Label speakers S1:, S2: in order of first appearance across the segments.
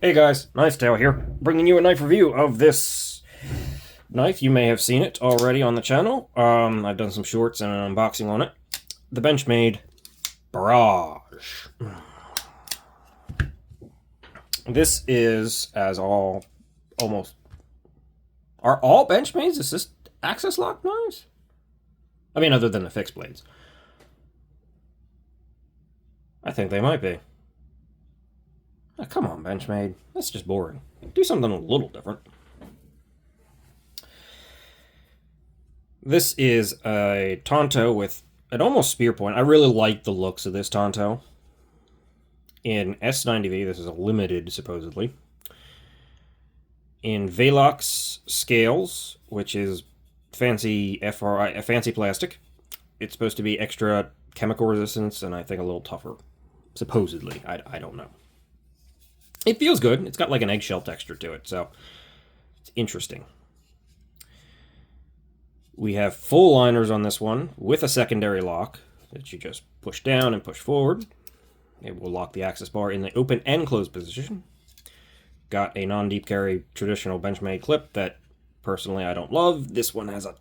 S1: Hey guys, Knife Tale here, bringing you a knife review of this knife. You may have seen it already on the channel. I've done some shorts and an unboxing on it. The Benchmade Barrage. This is, as are all Benchmades assist access lock knives? I mean, other than the fixed blades. I think they might be. Oh, come on, Benchmade. That's just boring. Do something a little different. This is a Tonto with an almost spear point. I really like the looks of this Tonto. In S90V, this is a limited, supposedly. In Velox scales, which is fancy fancy plastic. It's supposed to be extra chemical resistance, and I think a little tougher. Supposedly. I don't know. It feels good. It's got like an eggshell texture to it, so it's interesting. We have full liners on this one with a secondary lock that you just push down and push forward. It will lock the access bar in the open and closed position. Got a non-deep carry traditional Benchmade clip that personally I don't love. This one has a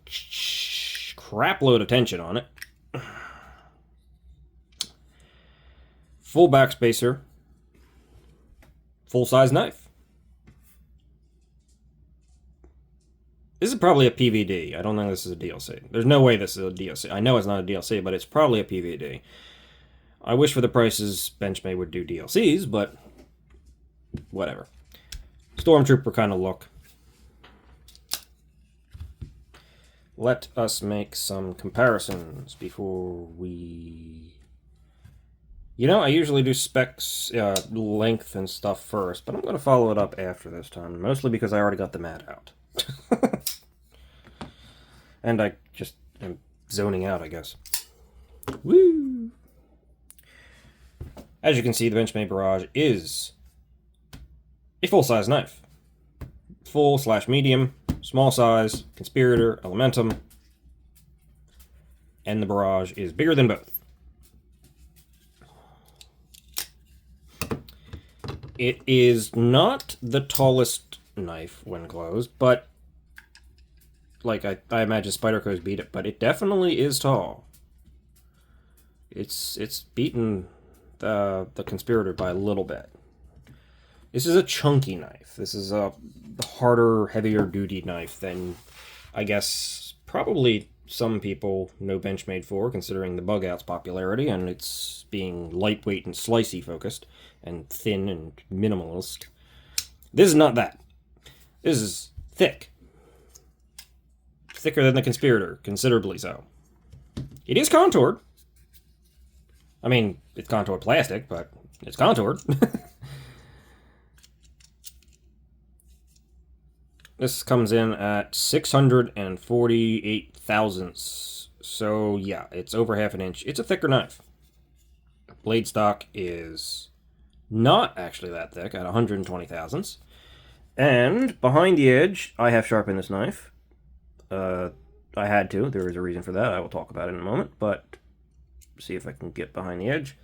S1: crap load of tension on it. Full backspacer. Full-size knife. This is probably a PVD. I don't think this is a DLC. There's no way this is a DLC. I know it's not a DLC, but it's probably a PVD. I wish for the prices Benchmade would do DLCs, but whatever. Stormtrooper kind of look. Let us make some comparisons before we... You know, I usually do specs, length and stuff first, but I'm going to follow it up after this time, mostly because I already got the mat out. And I just am zoning out, I guess. Woo! As you can see, the Benchmade Barrage is a full-size knife. Full/medium, small size, Conspirator, Elementum, and the Barrage is bigger than both. It is not the tallest knife when closed, but like I imagine Spyderco's beat it, but it definitely is tall. It's beaten the Conspirator by a little bit. This is a chunky knife. This is a harder, heavier duty knife than I guess probably some people know Benchmade for, considering the bug out's popularity and it's being lightweight and slicey focused and thin and minimalist. This is not that. This is thick. Thicker than the Conspirator, considerably so. It is contoured. I mean, it's contoured plastic, but it's contoured. This comes in at 648 thousandths. So yeah, it's over half an inch. It's a thicker knife. Blade stock is not actually that thick at 120 thousandths. And behind the edge, I have sharpened this knife. I had to. There is a reason for that. I will talk about it in a moment, but see if I can get behind the edge.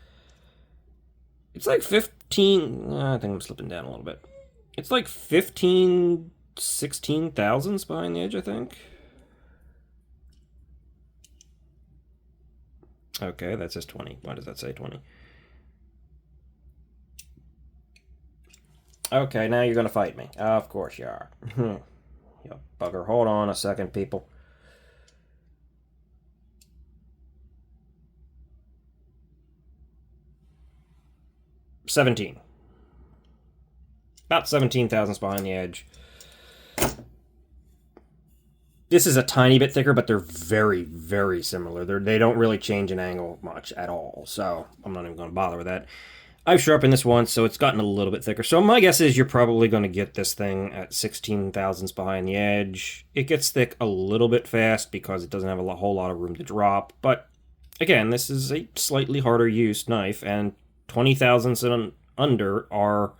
S1: It's like 15... I think I'm slipping down a little bit. It's like 15, 16 thousandths behind the edge, I think. Okay, that says 20. Why does that say 20? Okay, now you're gonna fight me. Of course you are. You bugger. Hold on a second, people. $17. About 17 thousandths behind the edge. This is a tiny bit thicker, but they're very, very similar. They don't really change in angle much at all, so I'm not even going to bother with that. I've sharpened this once, so it's gotten a little bit thicker. So my guess is you're probably going to get this thing at 16 thousandths behind the edge. It gets thick a little bit fast because it doesn't have a whole lot of room to drop. But again, this is a slightly harder used knife, and 20 thousandths and under are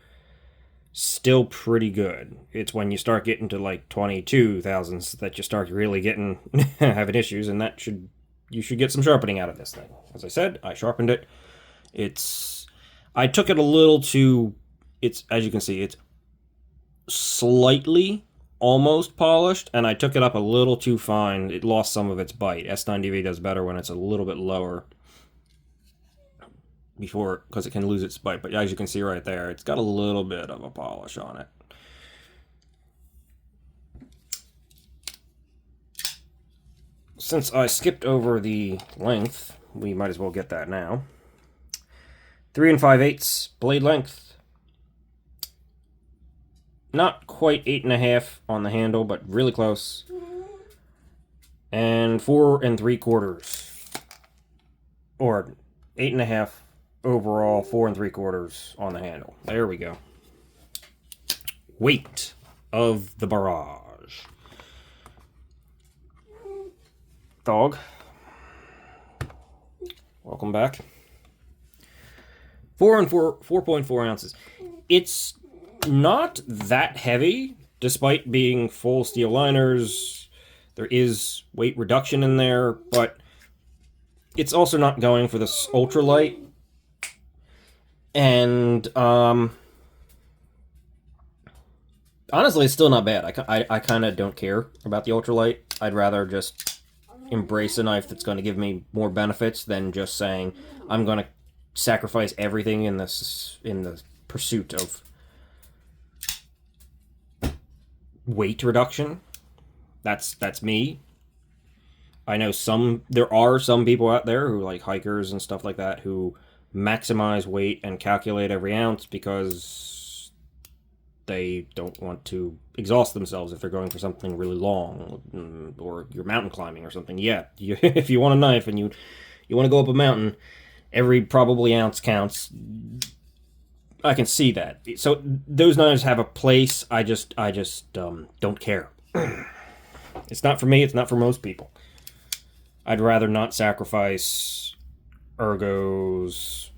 S1: still pretty good. It's when you start getting to like 22 thousandths that you start really getting having issues, and you should get some sharpening out of this thing. As I said, I sharpened it. I took it a little too, as you can see, it's slightly almost polished, and I took it up a little too fine. It lost some of its bite. S9DV does better when it's a little bit lower before, because it can lose its bite. But as you can see right there, it's got a little bit of a polish on it. Since I skipped over the length, we might as well get that now. 3 5/8 blade length. Not quite 8 1/2 on the handle, but really close. And 4 3/4, or 8 1/2 overall, 4 3/4 on the handle. There we go. Weight of the Barrage. Dog, welcome back. 4.4 ounces. It's not that heavy, despite being full steel liners. There is weight reduction in there, but it's also not going for this ultralight. And honestly, it's still not bad. I kind of don't care about the ultralight. I'd rather just embrace a knife that's going to give me more benefits than just saying I'm going to sacrifice everything in the pursuit of weight reduction. That's me. I know there are some people out there who, like hikers and stuff like that, who maximize weight and calculate every ounce because they don't want to exhaust themselves if they're going for something really long, or you're mountain climbing or something. Yeah, if you want a knife and you want to go up a mountain, every probably ounce counts. I can see that. So those knives have a place. I just don't care. It's not for me. It's not for most people. I'd rather not sacrifice ergos,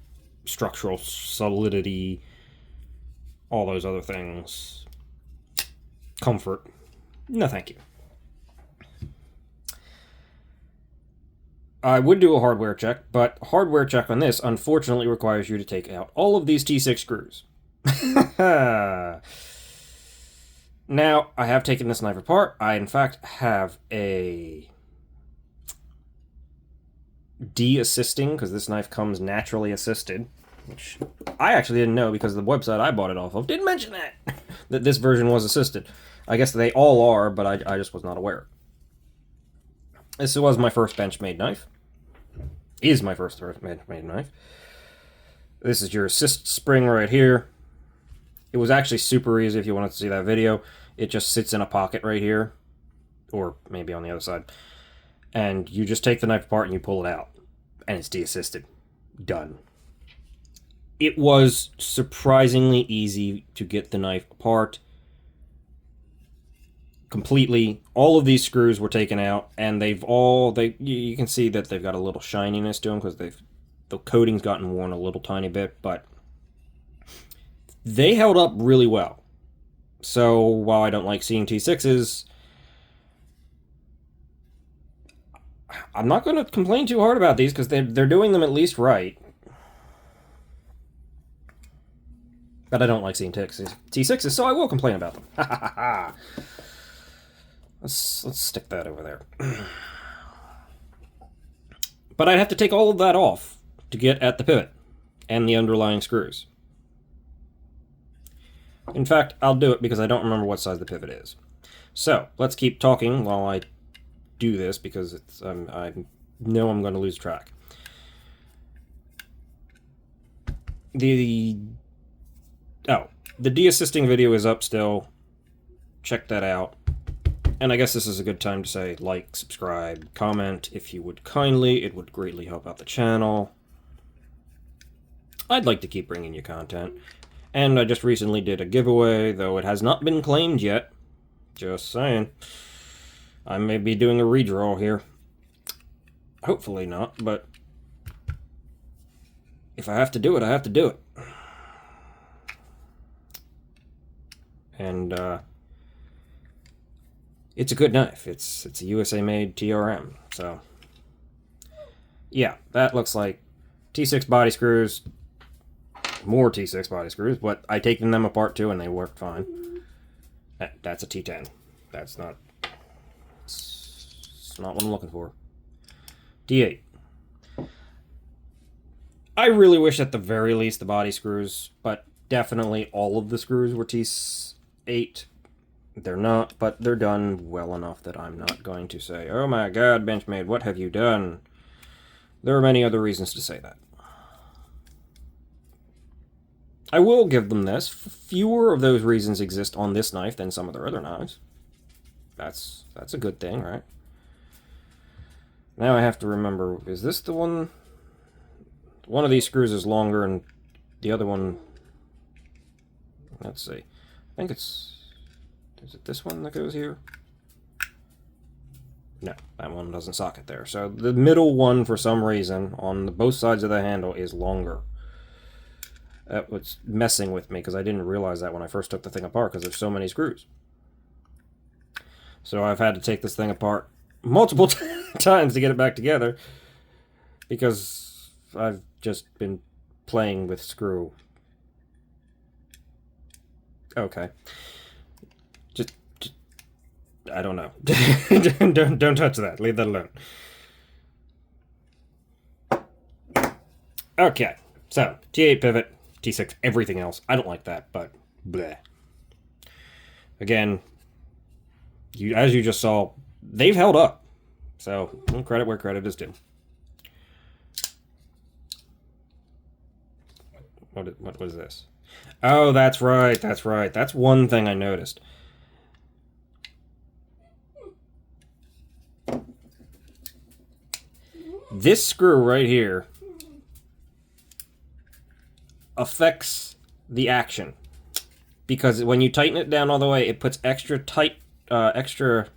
S1: structural solidity, all those other things. Comfort. No, thank you. I would do a hardware check, but hardware check on this unfortunately requires you to take out all of these T6 screws. Now, I have taken this knife apart. I, in fact, have a de-assisting, because this knife comes naturally assisted, which I actually didn't know because the website I bought it off of didn't mention that this version was assisted. I guess they all are, but I just was not aware. This was my first Benchmade knife. Is my first Benchmade knife. This is your assist spring right here. It was actually super easy if you wanted to see that video. It just sits in a pocket right here, or maybe on the other side. And you just take the knife apart and you pull it out. And it's de-assisted. Done. It was surprisingly easy to get the knife apart completely. All of these screws were taken out, and you can see that they've got a little shininess to them because the coating's gotten worn a little tiny bit, but they held up really well. So while I don't like seeing T6s, I'm not going to complain too hard about these because they're doing them at least right. But I don't like seeing T6s, so I will complain about them. Ha ha ha. Let's stick that over there. But I'd have to take all of that off to get at the pivot and the underlying screws. In fact, I'll do it because I don't remember what size the pivot is. So, let's keep talking while I do this because I know I'm going to lose track. The de-assisting video is up still. Check that out. And I guess this is a good time to say like, subscribe, comment if you would kindly. It would greatly help out the channel. I'd like to keep bringing you content. And I just recently did a giveaway, though it has not been claimed yet. Just saying. I may be doing a redraw here. Hopefully not, but if I have to do it, I have to do it. And, it's a good knife. It's a USA-made TRM, so yeah, that looks like T6 body screws, more T6 body screws, but I taken them apart too and they worked fine. That's a T10. That's not... It's not what I'm looking for. D8. I really wish at the very least the body screws, but definitely all of the screws were T8. They're not, but they're done well enough that I'm not going to say, oh my god, Benchmade, what have you done? There are many other reasons to say that. I will give them this. Fewer of those reasons exist on this knife than some of their other knives. That's a good thing, right? Now I have to remember, is this the one? One of these screws is longer and the other one... Let's see. I think it's... Is it this one that goes here? No, that one doesn't socket there. So the middle one, for some reason, on both sides of the handle is longer. That was messing with me because I didn't realize that when I first took the thing apart because there's so many screws. So I've had to take this thing apart multiple times to get it back together because I've just been playing with screw. Okay. Just I don't know. don't touch that. Leave that alone. Okay. So, T8 pivot, T6 everything else. I don't like that, but bleh. Again, as you just saw, they've held up. So, credit where credit is due. What was this? Oh, that's right, that's right. That's one thing I noticed. This screw right here affects the action. Because when you tighten it down all the way, it puts extra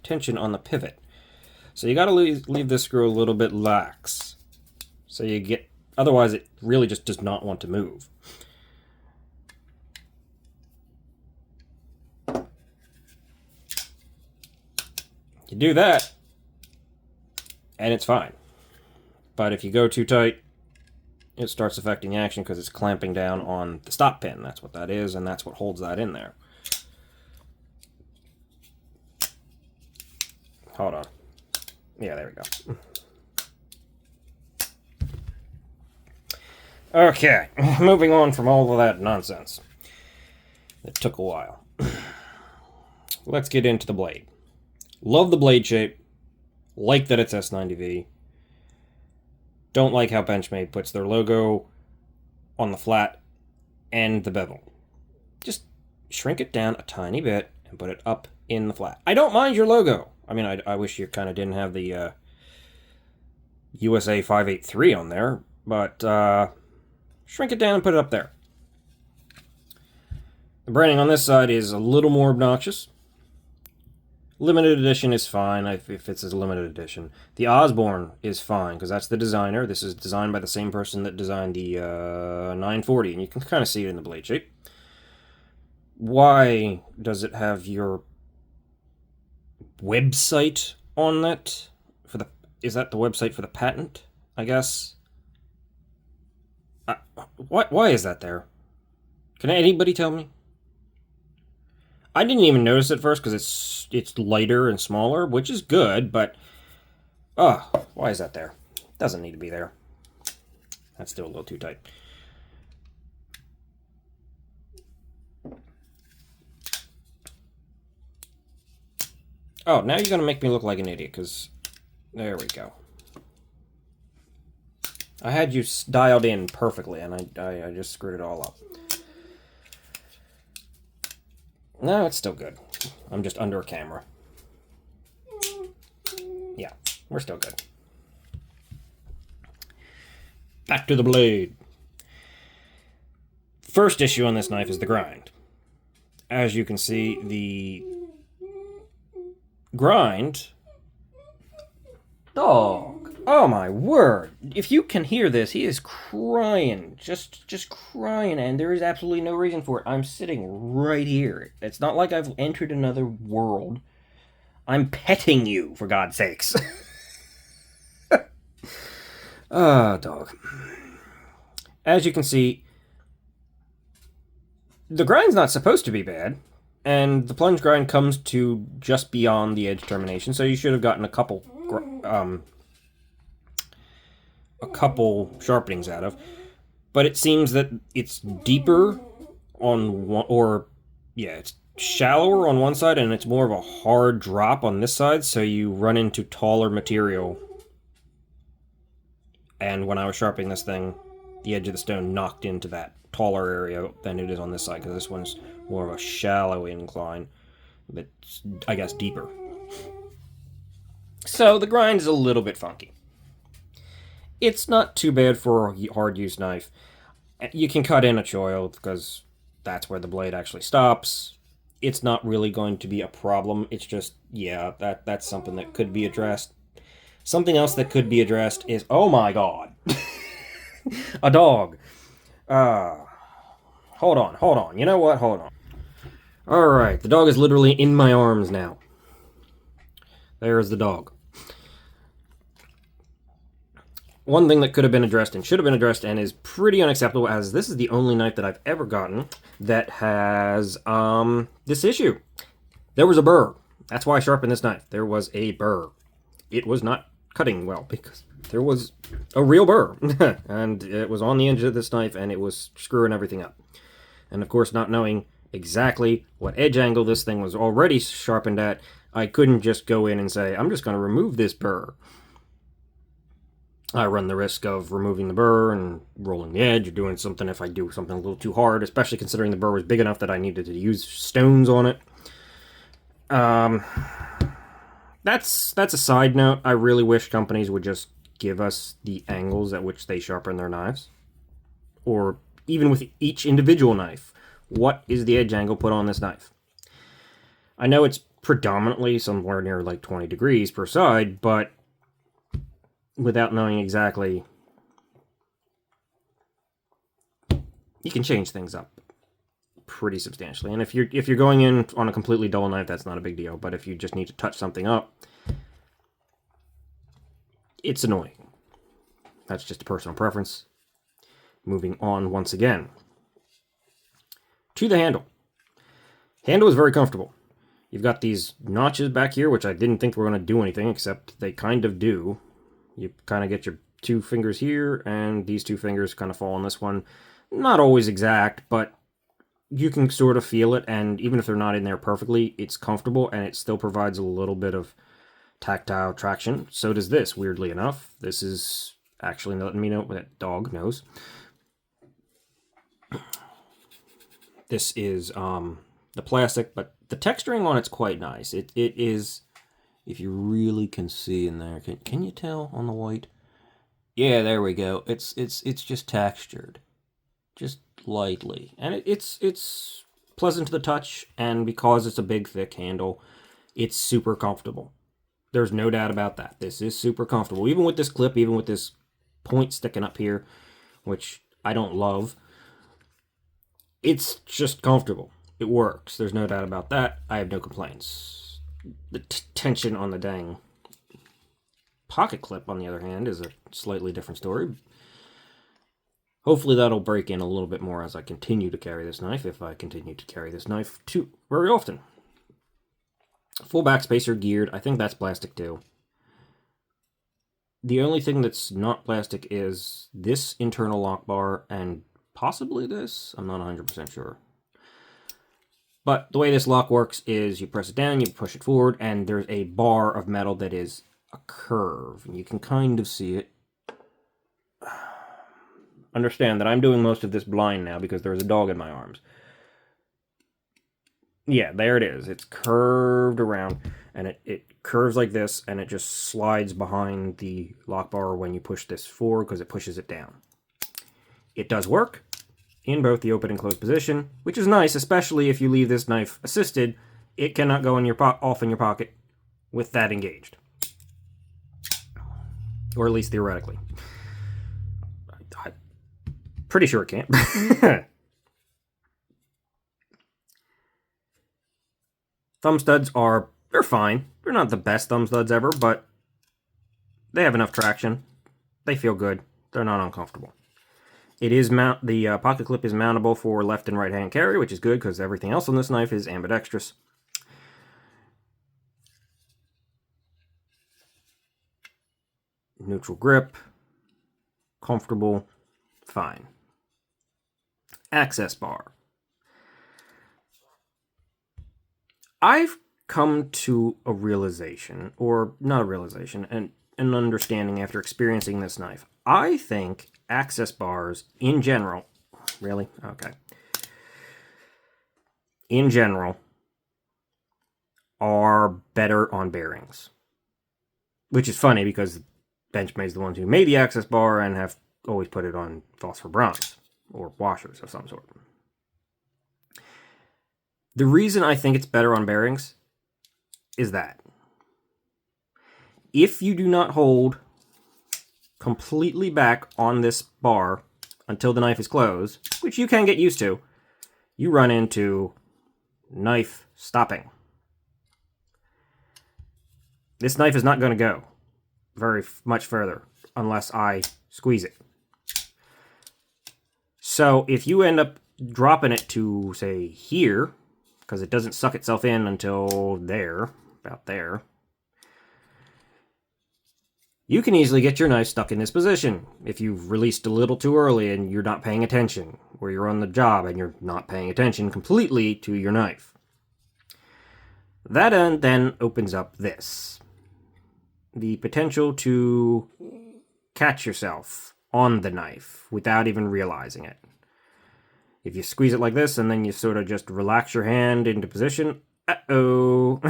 S1: tension on the pivot. So you gotta leave this screw a little bit lax. So you get, otherwise it really just does not want to move. You do that, and it's fine. But if you go too tight, it starts affecting action because it's clamping down on the stop pin. That's what that is, and that's what holds that in there. Hold on. Yeah, there we go. Okay, moving on from all of that nonsense. It took a while. Let's get into the blade. Love the blade shape. Like that it's S90V. Don't like how Benchmade puts their logo on the flat and the bevel. Just shrink it down a tiny bit and put it up in the flat. I don't mind your logo. I mean, I wish you kind of didn't have the USA 583 on there, but shrink it down and put it up there. The branding on this side is a little more obnoxious. Limited edition is fine if it's a limited edition. The Osborne is fine because that's the designer. This is designed by the same person that designed the 940, and you can kind of see it in the blade shape. Why does it have your website on that? Is that the website for the patent? I guess. Why is that there? Can anybody tell me? I didn't even notice at first because it's lighter and smaller, which is good, but why is that there? Doesn't need to be there. That's still a little too tight. Oh, now you're going to make me look like an idiot, because there we go. I had you dialed in perfectly, and I just screwed it all up. No, it's still good. I'm just under a camera. Yeah, we're still good. Back to the blade. First issue on this knife is the grind. As you can see, the grind... Dog! Oh my word! If you can hear this, he is crying. Just crying, and there is absolutely no reason for it. I'm sitting right here. It's not like I've entered another world. I'm petting you, for God's sakes. Ah, dog. As you can see, the grind's not supposed to be bad. And the plunge grind comes to just beyond the edge termination, so you should have gotten a couple sharpenings out of. But it seems that it's deeper on one, or yeah, it's shallower on one side and it's more of a hard drop on this side, so you run into taller material. And when I was sharpening this thing, the edge of the stone knocked into that taller area than it is on this side, because this one's more of a shallow incline, but I guess deeper. So the grind is a little bit funky. It's not too bad for a hard use knife. You can cut in a choil because that's where the blade actually stops. It's not really going to be a problem. It's just, yeah, that's something that could be addressed. Something else that could be addressed is, oh my god, a dog. Hold on. You know what? Hold on. Alright, the dog is literally in my arms now. There's the dog. One thing that could have been addressed and should have been addressed and is pretty unacceptable, as this is the only knife that I've ever gotten that has this issue. There was a burr. That's why I sharpened this knife. There was a burr. It was not cutting well because there was a real burr. And it was on the edge of this knife and it was screwing everything up. And of course, not knowing exactly what edge angle this thing was already sharpened at, I couldn't just go in and say, I'm just going to remove this burr. I run the risk of removing the burr and rolling the edge or doing something if I do something a little too hard, especially considering the burr was big enough that I needed to use stones on it. That's a side note. I really wish companies would just give us the angles at which they sharpen their knives. Or even with each individual knife, what is the edge angle put on this knife? I know it's predominantly somewhere near like 20 degrees per side, but without knowing exactly, you can change things up pretty substantially. And if you're going in on a completely dull knife, that's not a big deal. But if you just need to touch something up, it's annoying. That's just a personal preference. Moving on once again to the handle. Handle is very comfortable. You've got these notches back here, which I didn't think were going to do anything, except they kind of do. You kind of get your two fingers here, and these two fingers kind of fall on this one. Not always exact, but you can sort of feel it, and even if they're not in there perfectly, it's comfortable, and it still provides a little bit of tactile traction. So does this, weirdly enough. This is actually letting me know what that dog knows. This is the plastic, but the texturing on it's quite nice. It is, if you really can see in there, can you tell on the white? Yeah, there we go. It's just textured, just lightly, and it's pleasant to the touch. And because it's a big, thick handle, it's super comfortable. There's no doubt about that. This is super comfortable, even with this clip, even with this point sticking up here, which I don't love. It's just comfortable. It works. There's no doubt about that. I have no complaints. The tension on the dang pocket clip, on the other hand, is a slightly different story. Hopefully that'll break in a little bit more as I continue to carry this knife, if I continue to carry this knife too very often. Full backspacer geared. I think that's plastic too. The only thing that's not plastic is this internal lock bar and possibly this. I'm not 100% sure. But the way this lock works is you press it down, you push it forward, and there's a bar of metal that is a curve. And you can kind of see it. Understand that I'm doing most of this blind now because there's a dog in my arms. Yeah, there it is. It's curved around, and it curves like this, and it just slides behind the lock bar when you push this forward because it pushes it down. It does work in both the open and closed position, which is nice, especially if you leave this knife assisted. It cannot go in your off in your pocket with that engaged. Or at least theoretically. I'm pretty sure it can't. Thumb studs they're fine. They're not the best thumb studs ever, but they have enough traction. They feel good. They're not uncomfortable. It is the pocket clip is mountable for left and right hand carry, which is good because everything else on this knife is ambidextrous. Neutral grip, comfortable, fine. Access bar. I've come to a realization, or not a realization, an understanding after experiencing this knife. I think access bars in general, really? Okay. In general, are better on bearings. Which is funny because Benchmade's the ones who made the access bar and have always put it on phosphor bronze or washers of some sort. The reason I think it's better on bearings is that if you do not hold completely back on this bar until the knife is closed, which you can get used to, you run into knife stopping. This knife is not going to go very much further unless I squeeze it. So if you end up dropping it to, say, here, because it doesn't suck itself in until there, about there, you can easily get your knife stuck in this position if you've released a little too early and you're not paying attention, or you're on the job and you're not paying attention completely to your knife. That end then opens up this. The potential to catch yourself on the knife without even realizing it. If you squeeze it like this and then you sort of just relax your hand into position, uh-oh,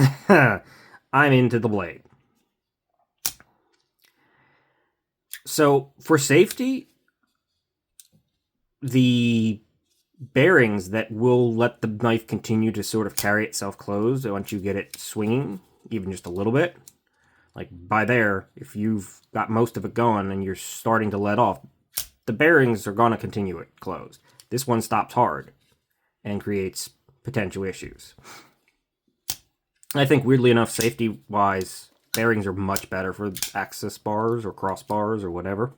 S1: I'm into the blade. So for safety, the bearings that will let the knife continue to sort of carry itself closed once you get it swinging, even just a little bit, like by there, if you've got most of it going and you're starting to let off, the bearings are going to continue it closed. This one stops hard and creates potential issues. I think weirdly enough, safety-wise, bearings are much better for access bars or crossbars or whatever.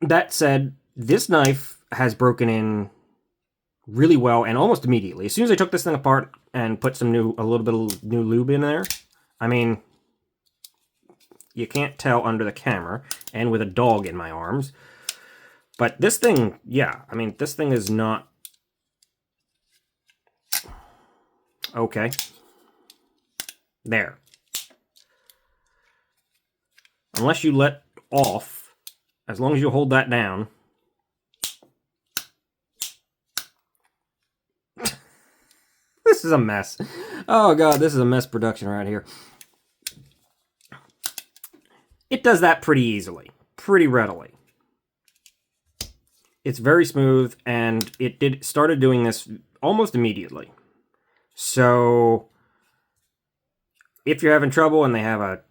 S1: That said, this knife has broken in really well and almost immediately. As soon as I took this thing apart and put a little bit of new lube in there, I mean, you can't tell under the camera and with a dog in my arms, but this thing, yeah, I mean, this thing is not okay. There. Unless you let off, as long as you hold that down. This is a mess. Oh god, this is a mess production right here. It does that pretty easily, pretty readily. It's very smooth, and it started doing this almost immediately. So if you're having trouble and they have a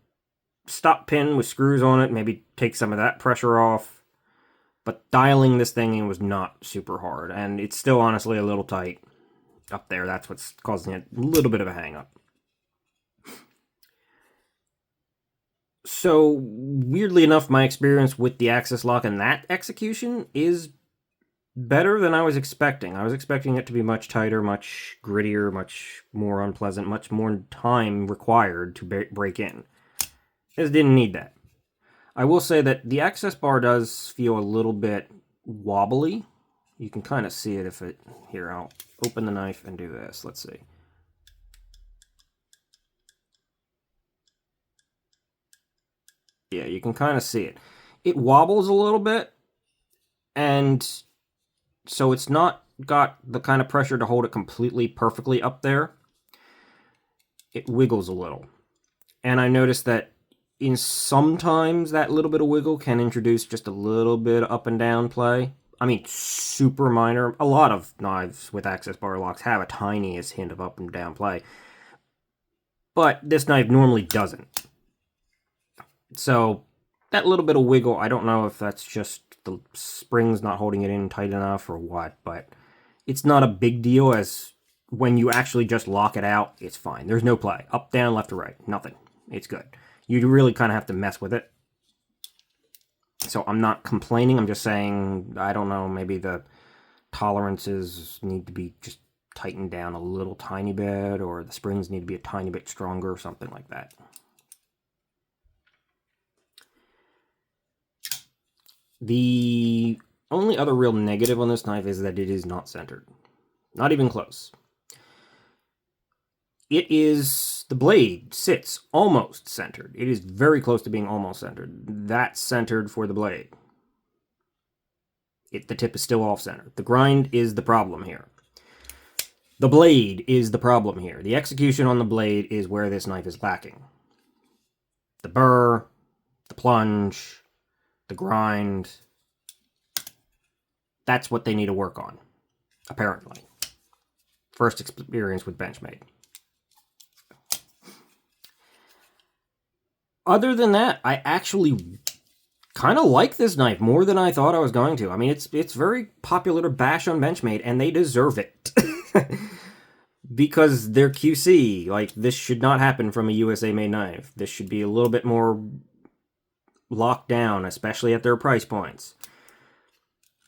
S1: stop pin with screws on it, maybe take some of that pressure off. But dialing this thing in was not super hard, and it's still honestly a little tight up there. That's what's causing it a little bit of a hang up. So weirdly enough, my experience with the access lock and that execution is better than I was expecting. I was expecting it to be much tighter, much grittier, much more unpleasant, much more time required to break in. Just didn't need that. I will say that the access bar does feel a little bit wobbly. You can kind of see it if it... Here, I'll open the knife and do this. Let's see. Yeah, you can kind of see it. It wobbles a little bit, and so it's not got the kind of pressure to hold it completely perfectly up there. It wiggles a little. And I noticed that sometimes that little bit of wiggle can introduce just a little bit of up and down play. I mean, super minor. A lot of knives with access bar locks have a tiniest hint of up and down play. But this knife normally doesn't. So that little bit of wiggle, I don't know if that's just the spring's not holding it in tight enough or what, but it's not a big deal. As when you actually just lock it out, it's fine. There's no play. Up, down, left, or right. Nothing. It's good. You really kind of have to mess with it. So I'm not complaining. I'm just saying, I don't know, maybe the tolerances need to be just tightened down a little tiny bit, or the springs need to be a tiny bit stronger, or something like that. The only other real negative on this knife is that it is not centered. Not even close. The blade sits almost centered. It is very close to being almost centered. That's centered for the blade. The tip is still off center. The grind is the problem here. The blade is the problem here. The execution on the blade is where this knife is lacking. The burr, the plunge, the grind, that's what they need to work on, apparently. First experience with Benchmade. Other than that, I actually kind of like this knife more than I thought I was going to. I mean, it's very popular to bash on Benchmade, and they deserve it. Because they're QC. Like, this should not happen from a USA-made knife. This should be a little bit more locked down, especially at their price points.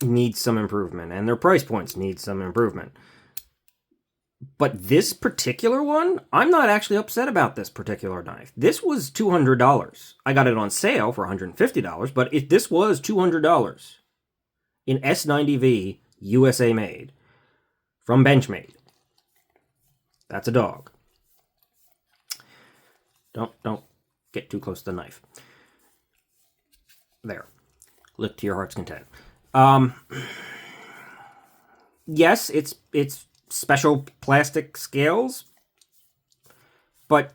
S1: Needs some improvement, and their price points need some improvement. But this particular one, I'm not actually upset about this particular knife. This was $200. I got it on sale for $150, but this was $200 in S90V USA made from Benchmade. That's a dog. Don't get too close to the knife. There. Lick to your heart's content. Yes, it's special plastic scales, but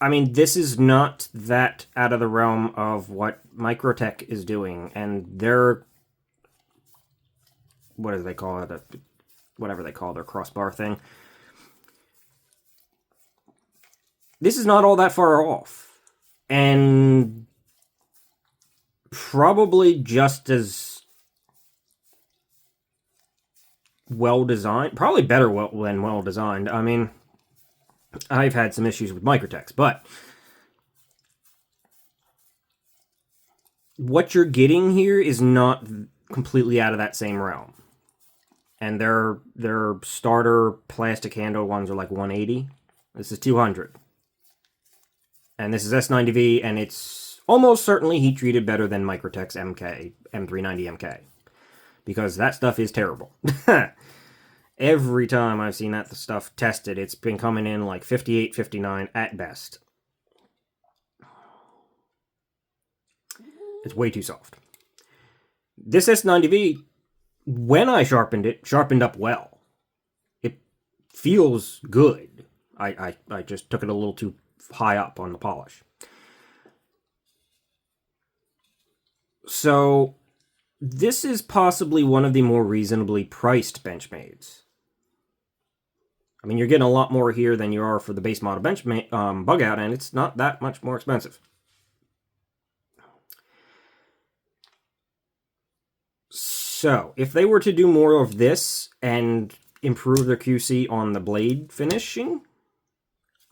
S1: I mean, this is not that out of the realm of what Microtech is doing, and their, what do they call it? Whatever they call their crossbar thing. This is not all that far off, and probably just as well designed, probably better than well designed. I mean, I've had some issues with Microtechs, but what you're getting here is not completely out of that same realm. And their starter plastic handle ones are like 180. This is 200. And this is S90V, and it's almost certainly heat treated better than Microtech's M390 MK. Because that stuff is terrible. Every time I've seen that stuff tested, it's been coming in like 58, 59 at best. It's way too soft. This S90V, when I sharpened it, sharpened up well. It feels good. I just took it a little too high up on the polish. So this is possibly one of the more reasonably priced Benchmades. I mean, you're getting a lot more here than you are for the base model Benchmade bug out, and it's not that much more expensive. So, if they were to do more of this and improve their QC on the blade finishing,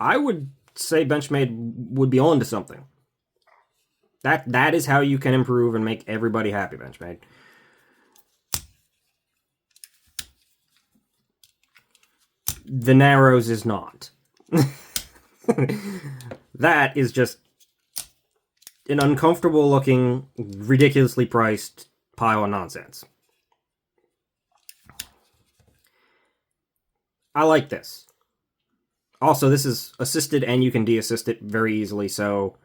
S1: I would say Benchmade would be on to something. That is how you can improve and make everybody happy, Benchmade. The Narrows is not. That is just an uncomfortable looking, ridiculously priced pile of nonsense. I like this. Also, this is assisted and you can de-assist it very easily, so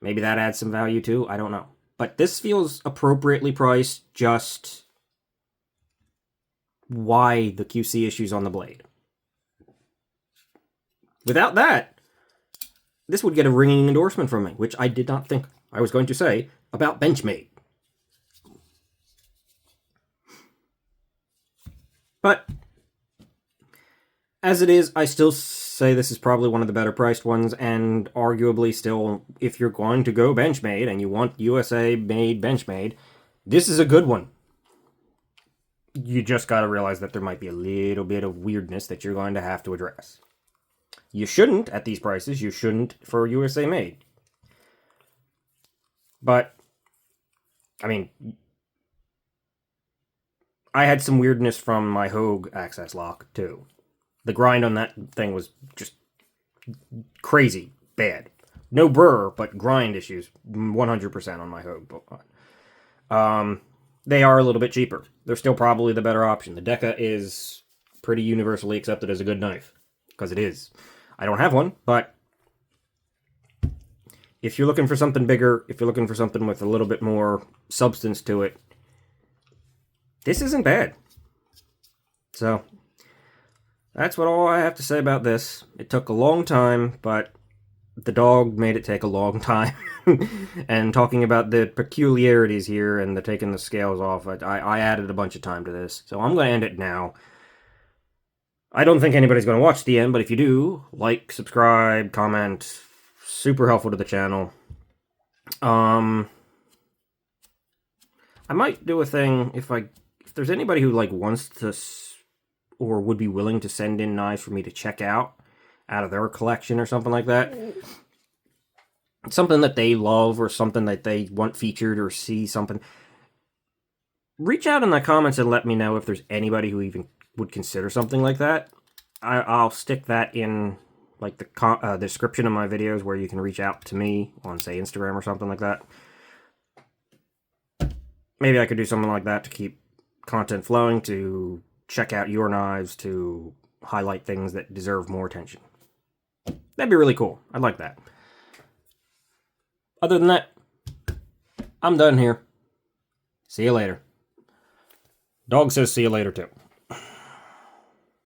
S1: maybe that adds some value too. I don't know. But this feels appropriately priced, just why the QC issues on the blade. Without that, this would get a ringing endorsement from me, which I did not think I was going to say about Benchmade. But as it is, I still say this is probably one of the better priced ones, and arguably still, if you're going to go Benchmade and you want USA-made Benchmade, this is a good one. You just got to realize that there might be a little bit of weirdness that you're going to have to address. You shouldn't, at these prices, you shouldn't for USA-made. But I mean, I had some weirdness from my Hogue access lock, too. The grind on that thing was just crazy bad. No burr, but grind issues 100% on my Hogue. They are a little bit cheaper. They're still probably the better option. The Deca is pretty universally accepted as a good knife, because it is. I don't have one, but if you're looking for something bigger, if you're looking for something with a little bit more substance to it, this isn't bad. So, that's what all I have to say about this. It took a long time, but the dog made it take a long time. And talking about the peculiarities here and the taking the scales off, I added a bunch of time to this. So I'm going to end it now. I don't think anybody's going to watch the end, but if you do, like, subscribe, comment. Super helpful to the channel. I might do a thing if there's anybody who like wants to or would be willing to send in knives for me to check out of their collection or something like that. Something that they love or something that they want featured or see something. Reach out in the comments and let me know if there's anybody who even would consider something like that. I'll stick that in like the description of my videos where you can reach out to me on, say, Instagram or something like that. Maybe I could do something like that to keep content flowing, to check out your knives, to highlight things that deserve more attention. That'd be really cool. I'd like that. Other than that, I'm done here. See you later. Dog says see you later too.